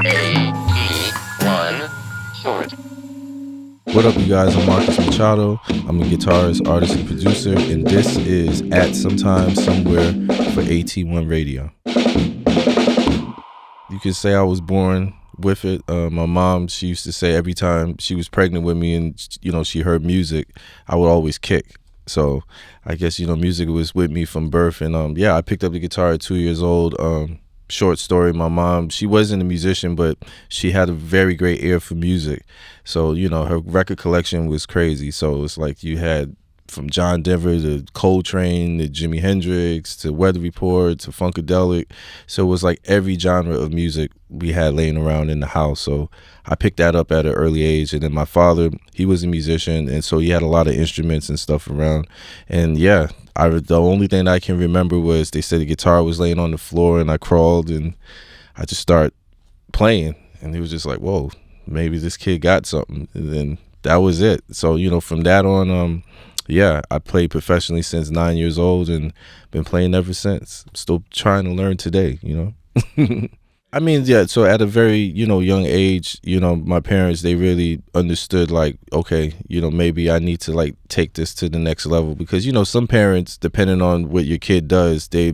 A-E-1 short. What up, you guys? I'm Machado. I'm a guitarist, artist, and producer, and this is At Sometime Somewhere for AT1 Radio. You could say I was born with it. My mom, she used to say every time she was pregnant with me and, she heard music, I would always kick. So I guess, music was with me from birth. And, I picked up the guitar at 2 years old. Short story, my mom, she wasn't a musician, but she had a very great ear for music. So, her record collection was crazy. So it's like you had from John Denver to Coltrane to Jimi Hendrix to Weather Report to Funkadelic. So it was like every genre of music we had laying around in the house. So I picked that up at an early age. And then my father, he was a musician, and so he had a lot of instruments and stuff around. And the only thing I can remember was they said the guitar was laying on the floor, and I crawled and I just started playing. And he was just like, whoa, maybe this kid got something. And then that was it. So, from that on, I played professionally since 9 years old and been playing ever since. Still trying to learn today, I mean, so at a very, young age, my parents, they really understood like, okay, maybe I need to like take this to the next level because, some parents, depending on what your kid does, they're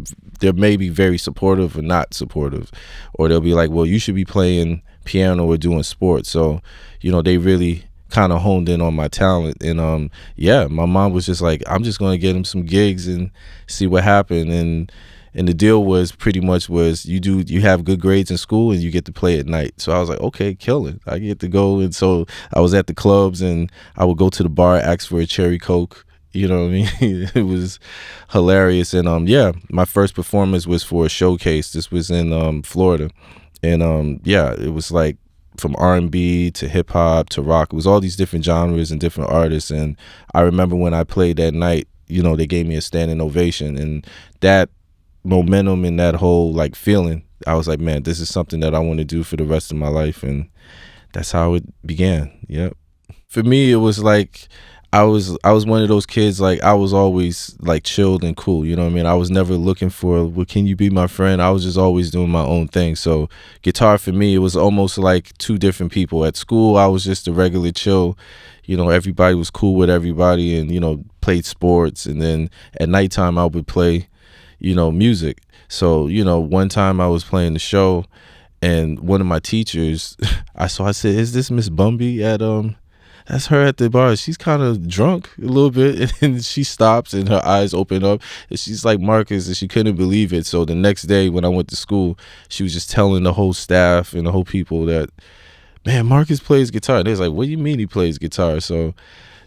maybe very supportive or not supportive, or they'll be like, well, you should be playing piano or doing sports. So, they really kind of honed in on my talent. And my mom was just like, I'm just going to get him some gigs and see what happened. And the deal was pretty much you have good grades in school and you get to play at night. So I was like, okay, kill it. I get to go. And so I was at the clubs and I would go to the bar, ask for a cherry Coke. You know what I mean? It was hilarious. And my first performance was for a showcase. This was in Florida. And it was like from R&B to hip hop to rock. It was all these different genres and different artists. And I remember when I played that night, they gave me a standing ovation, and that momentum and that whole like feeling, I was like, man, this is something that I want to do for the rest of my life. And that's how it began. Yep. For me, it was like I was one of those kids, like I was always like chilled and cool, you know what I mean? I was never looking for, well, can you be my friend? I was just always doing my own thing. So guitar for me, it was almost like two different people. At school, I was just a regular chill, everybody was cool with everybody and, played sports. And then at nighttime, I would play, music. So, one time I was playing the show and one of my teachers, I said, is this Miss Bumby that's her at the bar. She's kind of drunk a little bit. And she stops and her eyes open up and she's like, Marcus, and she couldn't believe it. So the next day when I went to school, she was just telling the whole staff and the whole people that, man, Marcus plays guitar. And they was like, what do you mean he plays guitar? So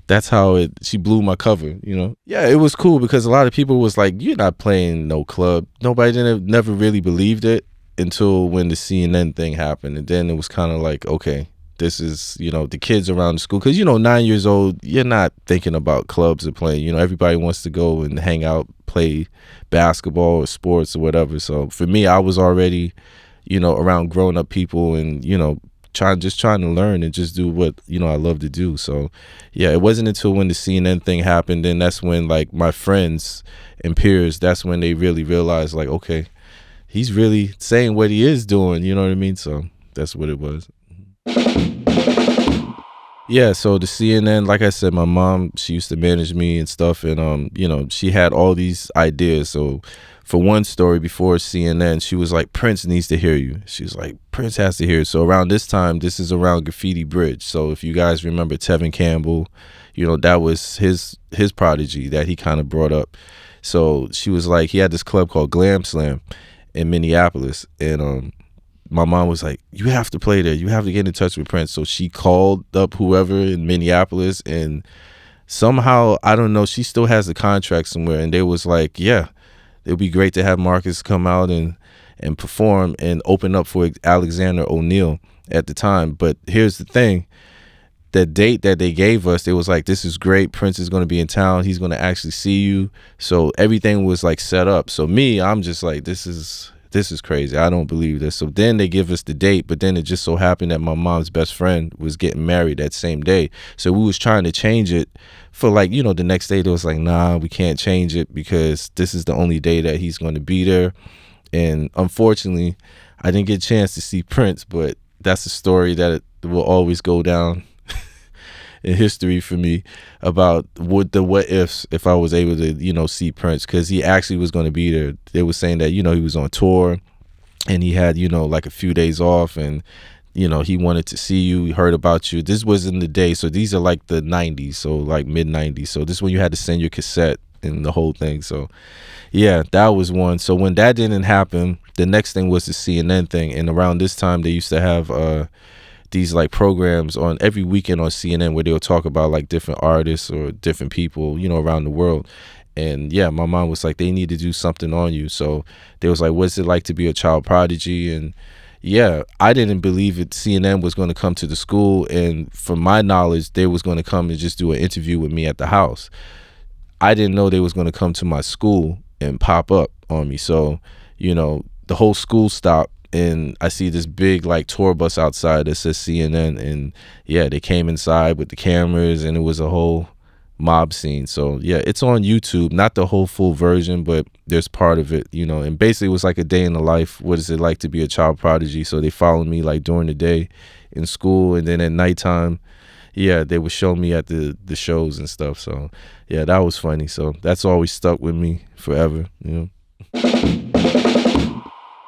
that's how she blew my cover, Yeah, it was cool because a lot of people was like, you're not playing no club. Nobody never really believed it until when the CNN thing happened. And then it was kind of like, okay, this is, the kids around the school. Because, 9 years old, you're not thinking about clubs or playing. Everybody wants to go and hang out, play basketball or sports or whatever. So for me, I was already, around grown up people and, trying to learn and just do what, I love to do. So, it wasn't until when the CNN thing happened, and that's when, like, my friends and peers, that's when they really realized, like, okay, he's really saying what he is doing, you know what I mean? So that's what it was. Yeah, so the CNN, like I said, my mom, she used to manage me and stuff, and she had all these ideas. So for one story before CNN, she was like, Prince needs to hear you. She was like, Prince has to hear it. So around this time, this is around Graffiti Bridge. So if you guys remember Tevin Campbell, that was his prodigy that he kind of brought up. So she was like, he had this club called Glam Slam in Minneapolis, and my mom was like, you have to play there. You have to get in touch with Prince. So she called up whoever in Minneapolis, and somehow, I don't know, she still has the contract somewhere. And they was like, yeah, it would be great to have Marcus come out and perform and open up for Alexander O'Neal at the time. But here's the thing. The date that they gave us, it was like, this is great. Prince is going to be in town. He's going to actually see you. So everything was like set up. So me, I'm just like, this is crazy. I don't believe this. So then they give us the date, but then it just so happened that my mom's best friend was getting married that same day. So we was trying to change it for like, the next day. They was like, nah, we can't change it because this is the only day that he's going to be there. And unfortunately, I didn't get a chance to see Prince, but that's a story that will always go down in history for me about what ifs if I was able to, see Prince, because he actually was going to be there. They were saying that, he was on tour and he had, like a few days off, and he wanted to see you. He heard about you. This was in the day, so these are like the 90s, so like mid 90s. So this is when you had to send your cassette and the whole thing. So yeah, that was one. So when that didn't happen, the next thing was the CNN thing. And around this time, they used to have these like programs on every weekend on CNN where they'll talk about like different artists or different people, around the world. And yeah, my mom was like, they need to do something on you. So they was like, what's it like to be a child prodigy? And yeah, I didn't believe it. CNN was going to come to the school, and from my knowledge, they was going to come and just do an interview with me at the house. I didn't know they was going to come to my school and pop up on me. So, the whole school stopped, and I see this big like tour bus outside that says CNN, and yeah, they came inside with the cameras, and it was a whole mob scene. So yeah, it's on YouTube, not the whole full version, but there's part of it, and basically it was like a day in the life. What is it like to be a child prodigy? So they followed me like during the day in school, and then at nighttime, yeah, they would show me at the shows and stuff. So yeah, that was funny. So that's always stuck with me forever.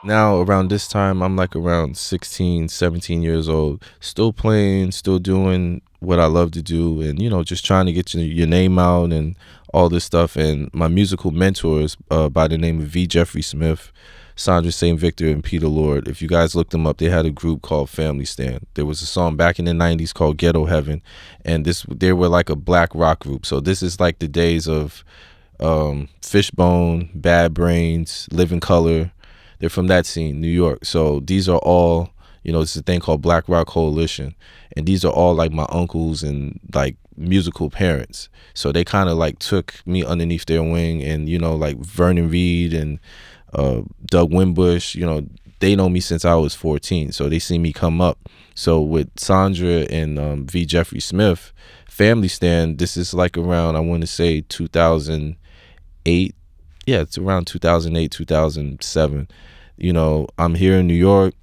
Now around this time, I'm like around 16, 17 years old, still playing, still doing what I love to do, and just trying to get your name out and all this stuff. And my musical mentors by the name of V. Jeffrey Smith, Sandra St. Victor, and Peter Lord, if you guys look them up, they had a group called Family Stand. There was a song back in the 90s called Ghetto Heaven, and they were like a black rock group. So this is like the days of Fishbone, Bad Brains, Living Color. They're from that scene, New York. So these are all, it's a thing called Black Rock Coalition. And these are all like my uncles and like musical parents. So they kind of like took me underneath their wing, and, like Vernon Reed and Doug Wimbush, they know me since I was 14. So they see me come up. So with Sandra and V. Jeffrey Smith, Family Stand, this is like around, I want to say 2008. Yeah, it's around 2008, 2007. I'm here in New York.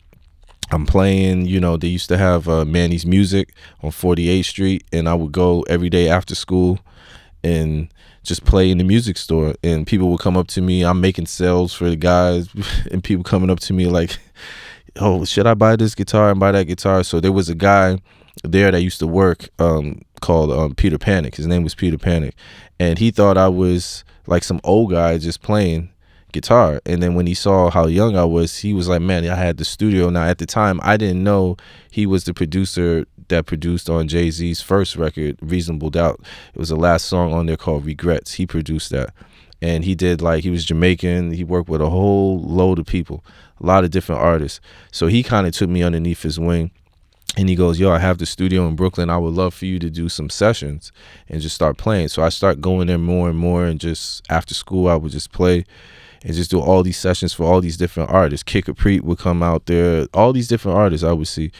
I'm playing, they used to have Manny's Music on 48th Street, and I would go every day after school and just play in the music store. And people would come up to me. I'm making sales for the guys, and people coming up to me like, oh, should I buy this guitar and buy that guitar? So there was a guy there that used to work called Peter Panic. His name was Peter Panic. And he thought I was like some old guy just playing guitar. And then when he saw how young I was, he was like, man, I had the studio. Now at the time, I didn't know he was the producer that produced on Jay-Z's first record, Reasonable Doubt. It was the last song on there called Regrets. He produced that. And he did, like, he was Jamaican. He worked with a whole load of people, a lot of different artists. So he kind of took me underneath his wing. And he goes, yo, I have the studio in Brooklyn. I would love for you to do some sessions and just start playing. So I start going there more and more. And just after school, I would just play and just do all these sessions for all these different artists. Kid Capri would come out there. All these different artists I would see.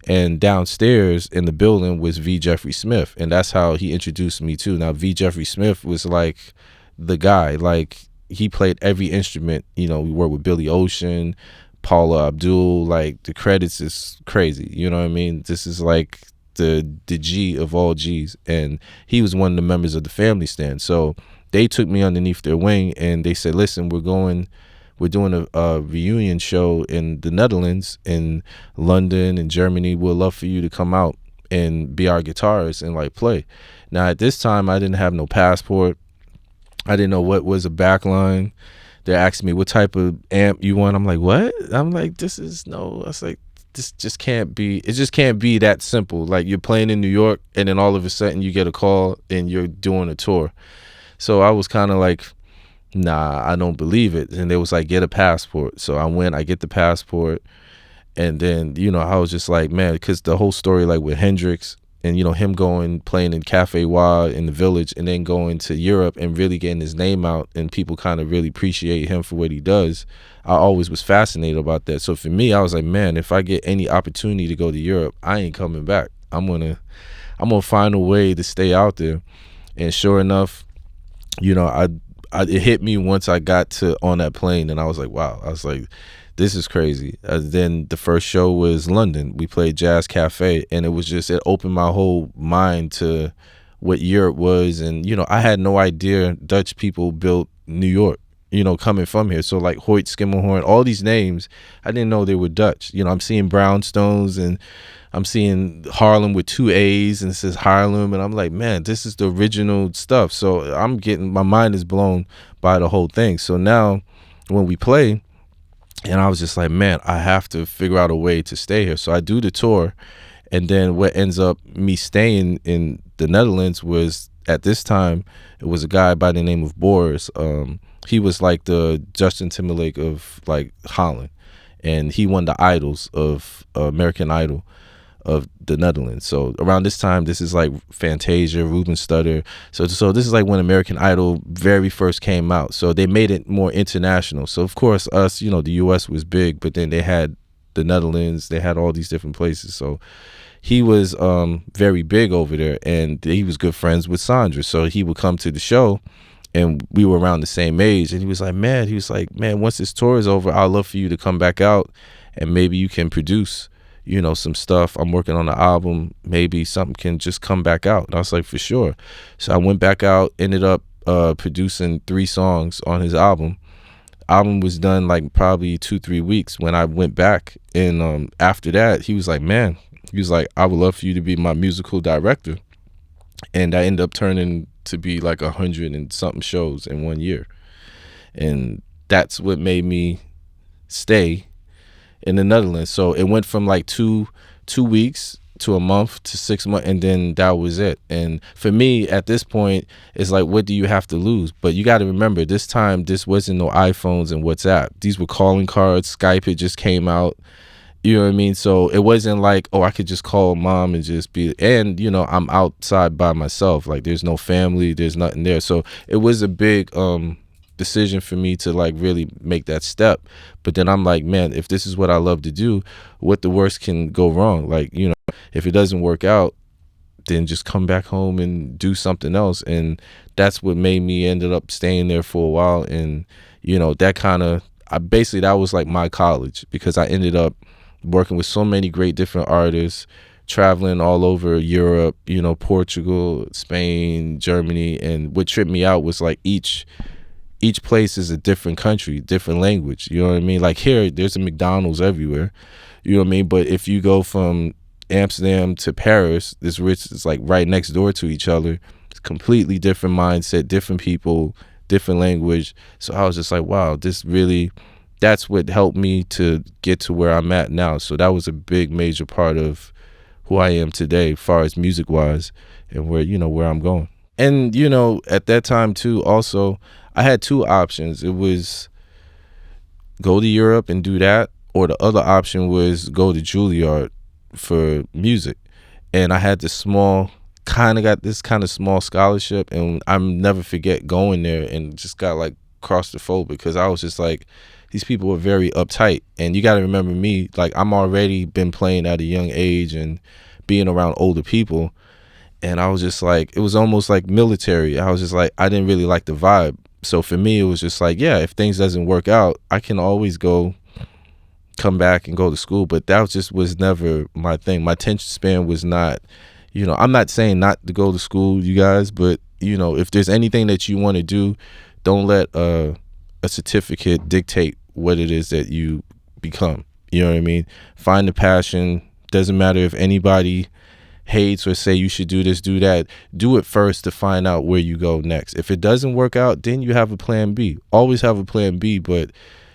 And downstairs in the building was V. Jeffrey Smith. And that's how he introduced me too. Now, V. Jeffrey Smith was like the guy. Like, he played every instrument. We worked with Billy Ocean, Paula Abdul. Like, the credits is crazy. You know what I mean? This is like the G of all G's. And he was one of the members of the Family Stand. So they took me underneath their wing, and they said, listen, we're doing a reunion show in the Netherlands, in London and Germany. We'd love for you to come out and be our guitarist and like play. Now at this time, I didn't have no passport. I didn't know what was a backline. They're asking me what type of amp you want. I'm like, what? I'm like, I was like, this just can't be. It just can't be that simple. Like, you're playing in New York, and then all of a sudden you get a call and you're doing a tour. So I was kind of like, nah, I don't believe it. And they was like, get a passport. So I get the passport. And then, I was just like, man, because the whole story, like with Hendrix and, him playing in Cafe Wah in the Village, and then going to Europe and really getting his name out, and people kind of really appreciate him for what he does. I always was fascinated about that. So for me, I was like, man, if I get any opportunity to go to Europe, I ain't coming back. I'm gonna find a way to stay out there. And sure enough, it hit me once I got on that plane, and I was like, wow. I was like, This is crazy. Then the first show was London. We played Jazz Cafe, and it was just, it opened my whole mind to what Europe was. And, I had no idea Dutch people built New York, coming from here. So like Hoyt, Skimmelhorn, all these names, I didn't know they were Dutch. I'm seeing brownstones, and I'm seeing Harlem with 2 A's, and it says Harlem, and I'm like, man, this is the original stuff. So my mind is blown by the whole thing. So now when we play, and I was just like, man, I have to figure out a way to stay here. So I do the tour, and then what ends up me staying in the Netherlands was, at this time, it was a guy by the name of Boris. He was like the Justin Timberlake of like Holland, and he won the idols of American Idol of the Netherlands. So around this time, this is like Fantasia, Ruben Studdard. So this is like when American Idol very first came out. So they made it more international. So of course us, the US was big, but then they had the Netherlands, they had all these different places. So he was very big over there, and he was good friends with Sandra. So he would come to the show, and we were around the same age, and he was like, man, once this tour is over, I'd love for you to come back out, and maybe you can produce some stuff. I'm working on an album. Maybe something can just come back out. And I was like, for sure. So I went back out, ended up producing 3 songs on his album. Album was done like probably 2-3 weeks. When I went back, and after that, he was like, I would love for you to be my musical director. And I ended up turning to be like 100 and something shows in 1 year. And that's what made me stay in the Netherlands. So it went from like two weeks to a month to 6 months, and then that was it. And for me at this point, it's like, what do you have to lose? But you got to remember, this time, this wasn't no iPhones and WhatsApp. These were calling cards. Skype had just came out. You know what I mean? So it wasn't like, oh, I could just call mom and just be, and I'm outside by myself. Like, there's no family, there's nothing there. So it was a big decision for me to like really make that step. But then I'm like, man, if this is what I love to do, what the worst can go wrong? Like, if it doesn't work out, then just come back home and do something else. And that's what made me ended up staying there for a while. And that kind of, that was like my college, because I ended up working with so many great different artists, traveling all over Europe, Portugal, Spain, Germany. And what tripped me out was like each place is a different country, different language. You know what I mean? Like here, there's a McDonald's everywhere. You know what I mean? But if you go from Amsterdam to Paris, it's like right next door to each other. It's completely different mindset, different people, different language. So I was just like, wow, that's what helped me to get to where I'm at now. So that was a big major part of who I am today, as far as music wise, and where I'm going. And at that time too, also, I had 2 options. It was go to Europe and do that, or the other option was go to Juilliard for music. And I had this small scholarship, and I'll never forget going there and just got like claustrophobic, because I was just like, these people were very uptight. And you got to remember me, like I'm already been playing at a young age and being around older people. And I was just like, it was almost like military. I was just like, I didn't really like the vibe. So for me, it was just like, yeah, if things doesn't work out, I can always come back and go to school. But that was never my thing. My attention span was not, I'm not saying not to go to school, you guys, but if there's anything that you want to do, don't let a certificate dictate what it is that you become. You know what I mean? Find the passion. Doesn't matter if anybody hates or say you should do this, do that. Do it first to find out where you go next. If it doesn't work out, then you have a plan B. Always have a plan B. But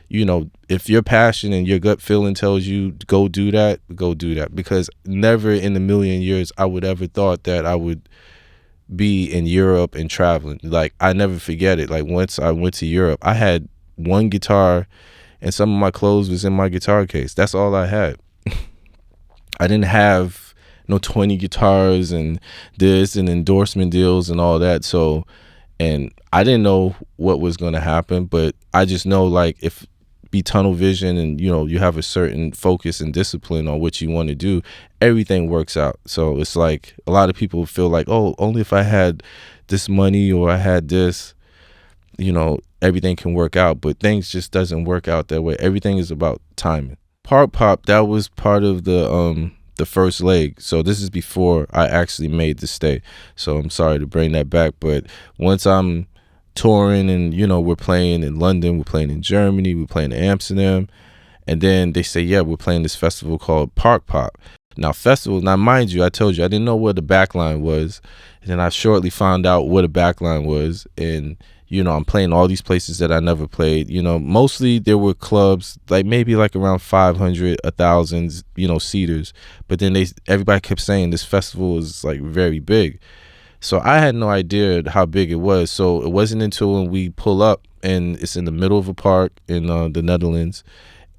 if your passion and your gut feeling tells you go do that, go do that. Because never in a million years I would ever thought that I would be in Europe and traveling. Like, I never forget it. Like, once I went to Europe, I had 1 guitar and some of my clothes was in my guitar case. That's all I had. I didn't have no 20 guitars and this and endorsement deals and all that. So, and I didn't know what was going to happen, but I just know, like, if be tunnel vision and you have a certain focus and discipline on what you want to do, everything works out. So it's like a lot of people feel like, oh, only if I had this money or I had this, everything can work out, but things just doesn't work out that way. Everything is about timing. Parkpop, that was part of the first leg. So this is before I actually made the stay. So I'm sorry to bring that back, but once I'm touring and we're playing in London, we're playing in Germany, we're playing in Amsterdam, and then they say, yeah, we're playing this festival called Parkpop. Now mind you, I told you I didn't know what the backline was, and then I shortly found out what a backline was. And I'm playing all these places that I never played. Mostly there were clubs, like maybe like around 500, 1,000, seaters. But then everybody kept saying this festival is like very big. So I had no idea how big it was. So it wasn't until when we pull up and it's in the middle of a park in the Netherlands,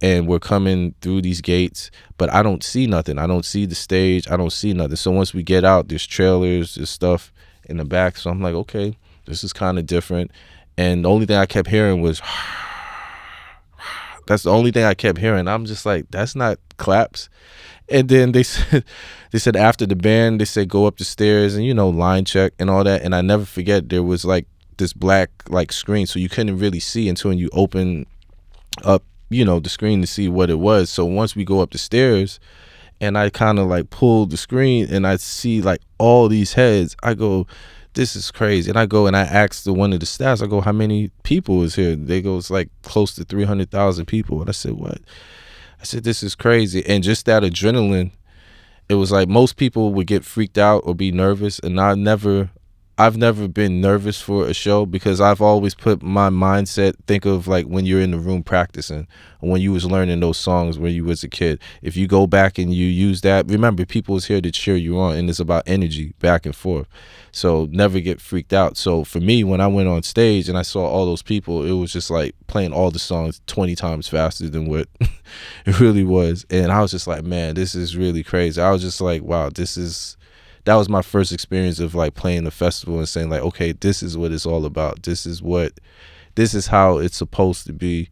and we're coming through these gates, but I don't see nothing. I don't see the stage. I don't see nothing. So once we get out, there's trailers, there's stuff in the back. So I'm like, okay, this is kind of different. And the only thing I kept hearing was, that's the only thing I kept hearing. I'm just like, that's not claps. And then they said after the band, they said go up the stairs and line check and all that. And I never forget, there was like this black like screen, so you couldn't really see until you open up the screen to see what it was. So once we go up the stairs and I kind of like pull the screen and I see like all these heads, I go, this is crazy. And I go and I asked one of the staffs, I go, how many people is here? They go, it's like close to 300,000 people. And I said, what? I said, this is crazy. And just that adrenaline, it was like most people would get freaked out or be nervous, and I've never been nervous for a show, because I've always put my mindset, think of like when you're in the room practicing, or when you was learning those songs when you was a kid. If you go back and you use that, remember, people is here to cheer you on, and it's about energy back and forth. So never get freaked out. So for me, when I went on stage and I saw all those people, it was just like playing all the songs 20 times faster than what it really was. And I was just like, man, this is really crazy. I was just like, wow, that was my first experience of like playing the festival and saying like, okay, this is what it's all about. This is how it's supposed to be.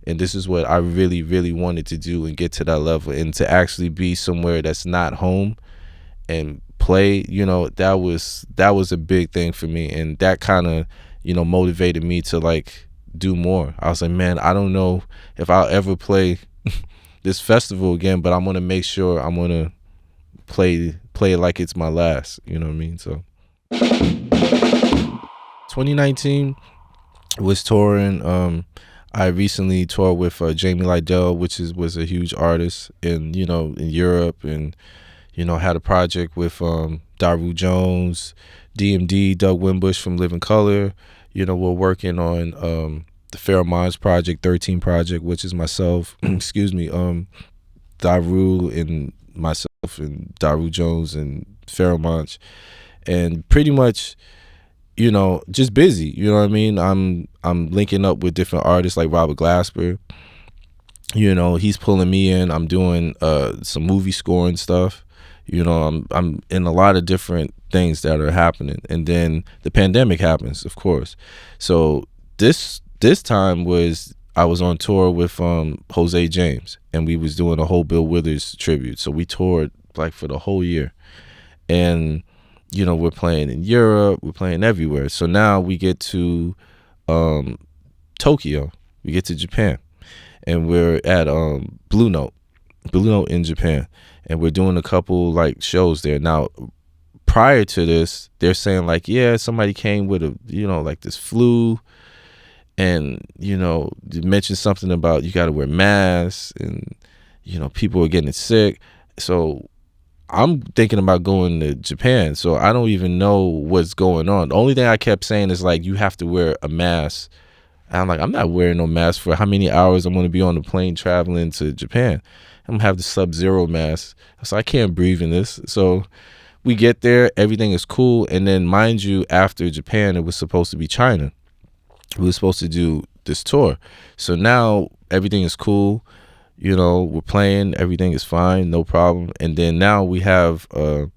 And this is what I really, really wanted to do and get to that level, and to actually be somewhere that's not home and play, that was a big thing for me. And that kind of, motivated me to like do more. I was like, man, I don't know if I'll ever play this festival again, but I'm going to make sure I'm going to play it like it's my last, you know what I mean? So 2019 was touring. I recently toured with Jamie Lydell, which was a huge artist in Europe, and had a project with Daru Jones, DMD, Doug Wimbush from Living Color. We're working on the Pharoahe Monch project, 13 project, which is myself, excuse me, Daru and myself and Daru Jones and Pharoahe Monch, and pretty much just busy, you know what I mean? I'm linking up with different artists like Robert Glasper. He's pulling me in. I'm doing some movie scoring stuff. I'm in a lot of different things that are happening. And then the pandemic happens, of course. So this time I was on tour with Jose James, and we was doing a whole Bill Withers tribute. So we toured like for the whole year. And we're playing in Europe, we're playing everywhere. So now we get to Tokyo, we get to Japan, and we're at Blue Note in Japan, and we're doing a couple like shows there. Now, prior to this, they're saying like, yeah, somebody came with a like this flu, and they mentioned something about you got to wear masks, and people are getting sick. So I'm thinking about going to Japan, so I don't even know what's going on. The only thing I kept saying is like, you have to wear a mask. And I'm like, I'm not wearing no mask for how many hours I'm going to be on the plane traveling to Japan. I'm going to have the Sub-Zero mask, so I can't breathe in this. So we get there, everything is cool, and then mind you, after Japan, it was supposed to be China. We were supposed to do this tour. So now everything is cool. We're playing, everything is fine, no problem. And then now we have a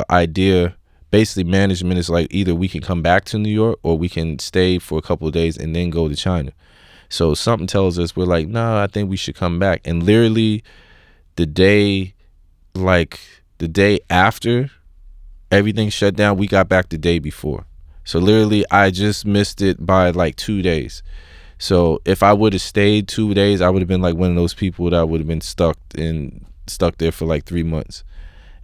idea. Basically, management is like, either we can come back to New York or we can stay for a couple of days and then go to China. So something tells us, we're like, no, I think we should come back. And literally the day after everything shut down, we got back the day before. So literally, I just missed it by like 2 days. So if I would have stayed 2 days, I would have been like one of those people that would have been stuck there for like 3 months.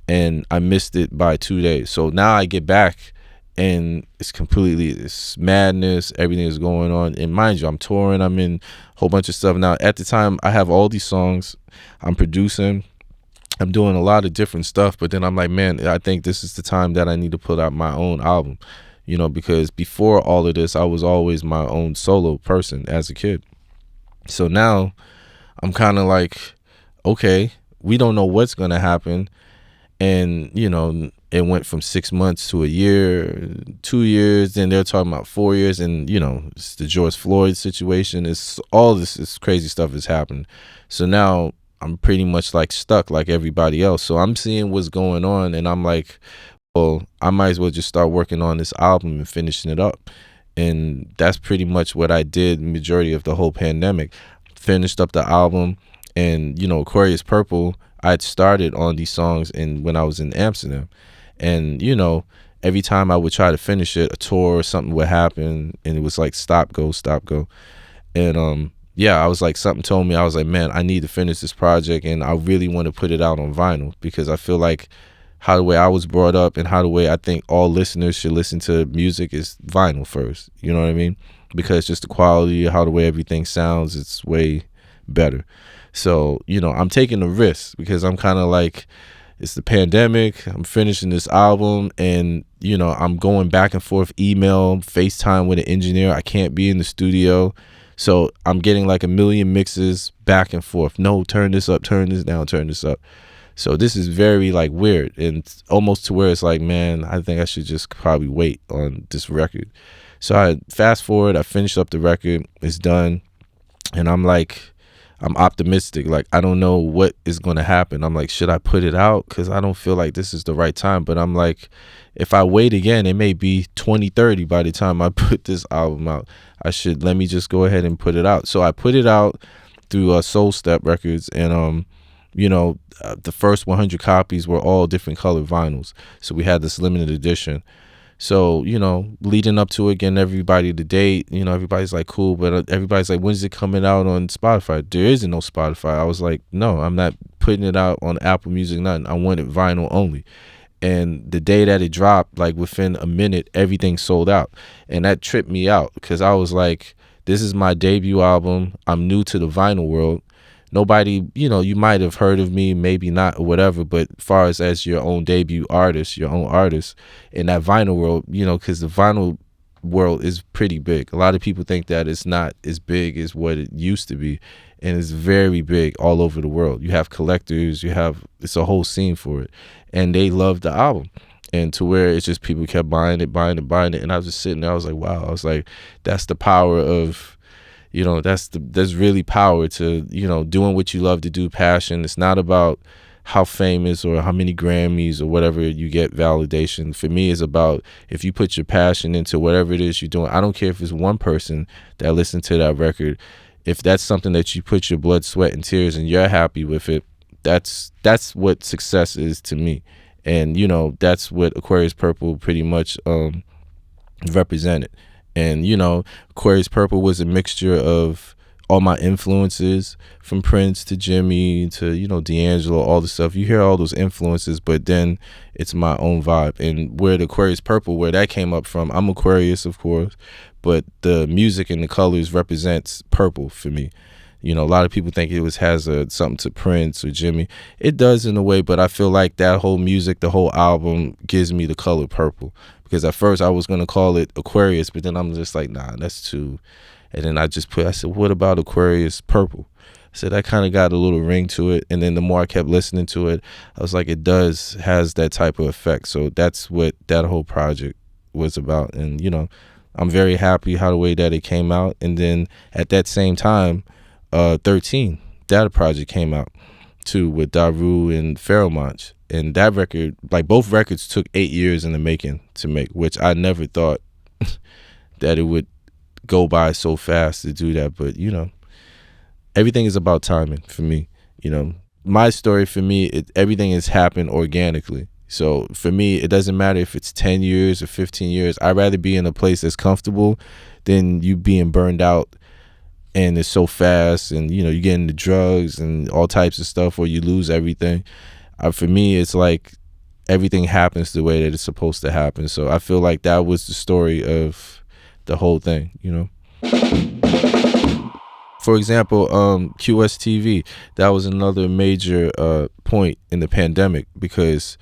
And I missed it by 2 days. So now I get back and it's madness. Everything is going on. And mind you, I'm touring. I'm in a whole bunch of stuff. Now, at the time, I have all these songs. I'm producing. I'm doing a lot of different stuff. But then I'm like, man, I think this is the time that I need to put out my own album. Because before all of this, I was always my own solo person as a kid. So now I'm kind of like, okay, we don't know what's going to happen. And, it went from 6 months to a year, 2 years. Then they're talking about 4 years. And, it's the George Floyd situation. It's all this crazy stuff has happened. So now I'm pretty much like stuck like everybody else. So I'm seeing what's going on. And I'm like, well, I might as well just start working on this album and finishing it up. And that's pretty much what I did majority of the whole pandemic. Finished up the album. And, Aquarius Purple, I'd started on these songs when I was in Amsterdam. And, every time I would try to finish it, a tour or something would happen. And it was like, stop, go, stop, go. And, I was like, something told me, I was like, man, I need to finish this project. And I really want to put it out on vinyl because I feel like how the way I was brought up and how the way I think all listeners should listen to music is vinyl first. You know what I mean? Because just the quality, how the way everything sounds, it's way better. So, I'm taking a risk because I'm kind of like, it's the pandemic. I'm finishing this album and, I'm going back and forth, email, FaceTime with an engineer. I can't be in the studio. So I'm getting like a million mixes back and forth. No, turn this up, turn this down, turn this up. So this is very like weird and almost to where it's like, man, I think I should just probably wait on this record. So I fast forward, I finished up the record, it's done. And I'm like, I'm optimistic. Like, I don't know what is going to happen. I'm like, should I put it out? Because I don't feel like this is the right time. But I'm like, if I wait again, it may be 2030 by the time I put this album out. Let me just go ahead and put it out. So I put it out through Soul Step Records. And, the first 100 copies were all different color vinyls. So we had this limited edition. So, leading up to it, getting everybody to date, everybody's like, cool. But everybody's like, when's it coming out on Spotify? There isn't no Spotify. I was like, no, I'm not putting it out on Apple Music, nothing. I want it vinyl only. And the day that it dropped, like within a minute, everything sold out. And that tripped me out because I was like, this is my debut album. I'm new to the vinyl world. Nobody, you might have heard of me, maybe not or whatever, but as far as your own debut artist, your own artist in that vinyl world, because the vinyl world is pretty big. A lot of people think that it's not as big as what it used to be, and it's very big all over the world. You have collectors, it's a whole scene for it, and they love the album. And to where it's just people kept buying it, and I was just sitting there, I was like, wow, I was like, that's the power of, there's really power to, doing what you love to do, passion. It's not about how famous or how many Grammys or whatever you get validation. For me, it's about if you put your passion into whatever it is you're doing. I don't care if it's one person that listened to that record. If that's something that you put your blood, sweat, and tears and you're happy with it, that's what success is to me. And, that's what Aquarius Purple pretty much represented. And, Aquarius Purple was a mixture of all my influences from Prince to Jimmy to, D'Angelo, all the stuff. You hear all those influences, but then it's my own vibe. And where the Aquarius Purple, where that came up from, I'm Aquarius, of course, but the music and the colors represents purple for me. A lot of people think it has something to Prince or Jimmy. It does in a way, but I feel like that whole music, the whole album gives me the color purple. Because at first I was going to call it Aquarius, but then I'm just like, nah, that's too. And then I said, what about Aquarius Purple? I said, that kind of got a little ring to it. And then the more I kept listening to it, I was like, has that type of effect. So that's what that whole project was about. And, I'm very happy how the way that it came out. And then at that same time, 13, that project came out too with Daru and Pharoahe Monch. And that record, like both records took 8 years in the making to make, which I never thought that it would go by so fast to do that. But, everything is about timing for me. My story for me, everything has happened organically. So for me, it doesn't matter if it's 10 years or 15 years. I'd rather be in a place that's comfortable than you being burned out and it's so fast, and you get into drugs and all types of stuff, or you lose everything. For me, it's like everything happens the way that it's supposed to happen. So I feel like that was the story of the whole thing, For example, QST TV, that was another major point in the pandemic, because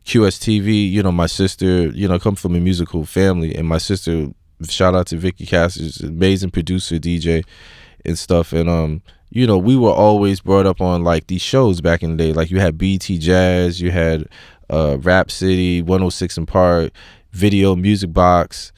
QST TV, my sister, come from a musical family, and my sister, shout out to Vicky Cassidy's amazing producer, DJ and stuff, and we were always brought up on like these shows back in the day. Like you had BT Jazz, you had Rap City, 106 in Park, Video Music Box.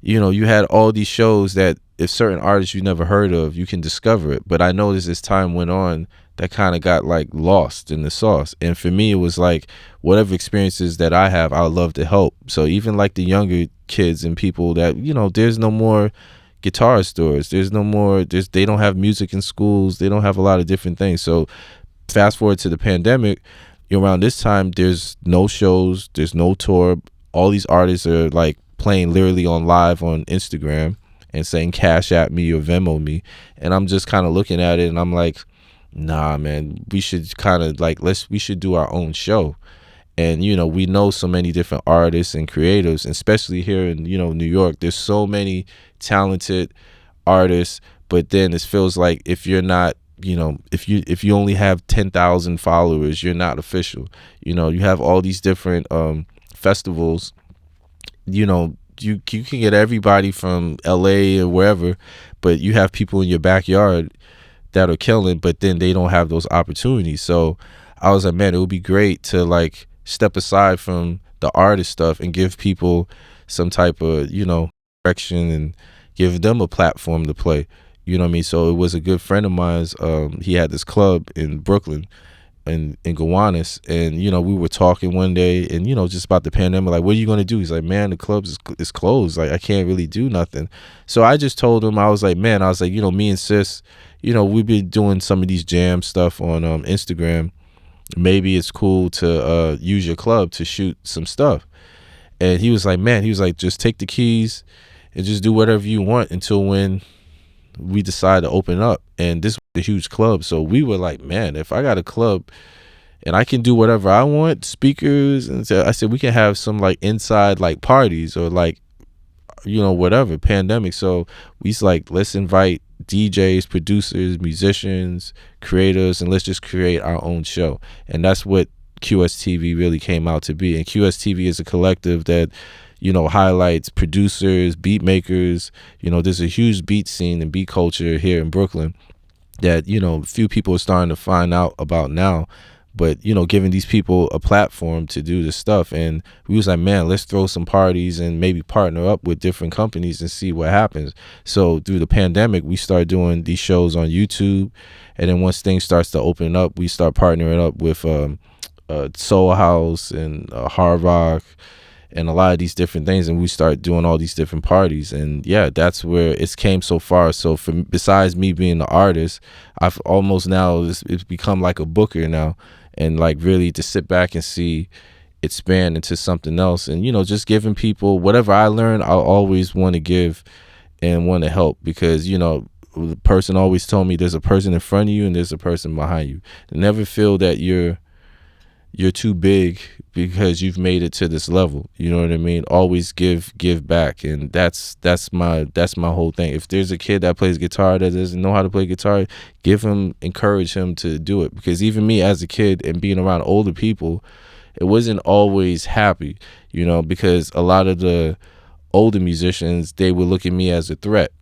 You had all these shows that if certain artists you never heard of, you can discover it. But I noticed as time went on, that kind of got like lost in the sauce. And for me, it was like whatever experiences that I have, I would love to help. So even like the younger kids and people that, there's no more guitar stores. They don't have music in schools. They don't have a lot of different things. So fast forward to the pandemic, around this time, there's no shows, there's no tour. All these artists are like playing literally on live on Instagram and saying cash at me or Venmo me. And I'm just kind of looking at it and I'm like, nah, man, we should kind of like, we should do our own show. And, we know so many different artists and creatives, especially here in, New York. There's so many talented artists, but then it feels like if you're not, if you only have 10,000 followers, you're not official. You have all these different festivals. You can get everybody from LA or wherever, but you have people in your backyard that are killing, but then they don't have those opportunities. So I was like, man, it would be great to like step aside from the artist stuff and give people some type of, direction and give them a platform to play. You know what I mean? So it was a good friend of mine's. He had this club in Brooklyn in Gowanus, and we were talking one day, and just about the pandemic, like, what are you going to do? He's like, man, the club is closed, like I can't really do nothing. So I just told him, I was like, me and sis, we've been doing some of these jam stuff on Instagram. Maybe it's cool to use your club to shoot some stuff. And he was like, just take the keys and just do whatever you want until when we decide to open up. And this was a huge club, so we were like, man, if I got a club and I can do whatever I want, speakers, and so I said we can have some like inside like parties or like whatever, pandemic. So we like, let's invite DJs, producers, musicians, creators, and let's just create our own show. And that's what QSTV really came out to be. And QSTV is a collective that highlights producers, beat makers. There's a huge beat scene and beat culture here in Brooklyn that few people are starting to find out about now, but giving these people a platform to do this stuff. And we was like, man, let's throw some parties and maybe partner up with different companies and see what happens. So through the pandemic, we started doing these shows on YouTube, and then once things starts to open up, we start partnering up with Soul House and Hard Rock and a lot of these different things, and we start doing all these different parties. And yeah, that's where it's came so far. So besides me being the artist, I've almost now it's become like a booker now, and like really to sit back and see it expand into something else. And just giving people whatever I learn, I'll always want to give and want to help, because the person always told me there's a person in front of you and there's a person behind you. Never feel that you're too big because you've made it to this level. You know what I mean? Always give back. And that's my whole thing. If there's a kid that plays guitar that doesn't know how to play guitar, encourage him to do it. Because even me as a kid and being around older people, it wasn't always happy, because a lot of the older musicians, they would look at me as a threat.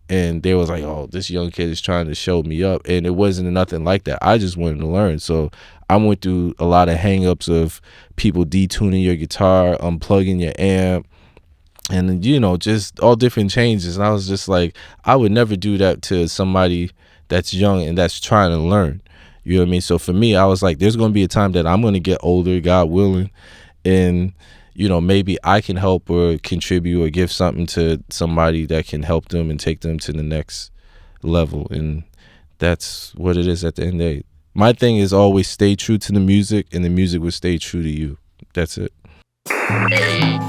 And they was like, oh, this young kid is trying to show me up. And it wasn't nothing like that. I just wanted to learn. So I went through a lot of hang-ups of people detuning your guitar, unplugging your amp, and, just all different changes. And I was just like, I would never do that to somebody that's young and that's trying to learn. You know what I mean? So for me, I was like, there's going to be a time that I'm going to get older, God willing, and maybe I can help or contribute or give something to somebody that can help them and take them to the next level. And that's what it is at the end of the day. My thing is always stay true to the music, and the music will stay true to you. That's it. AE1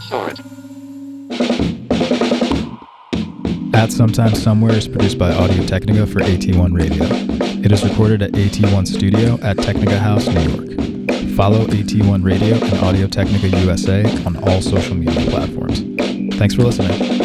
Sort. At Sometimes Somewhere is produced by Audio-Technica for AT1 Radio. It is recorded at AT1 Studio at Technica House, New York. Follow AT1 Radio and Audio-Technica USA on all social media platforms. Thanks for listening.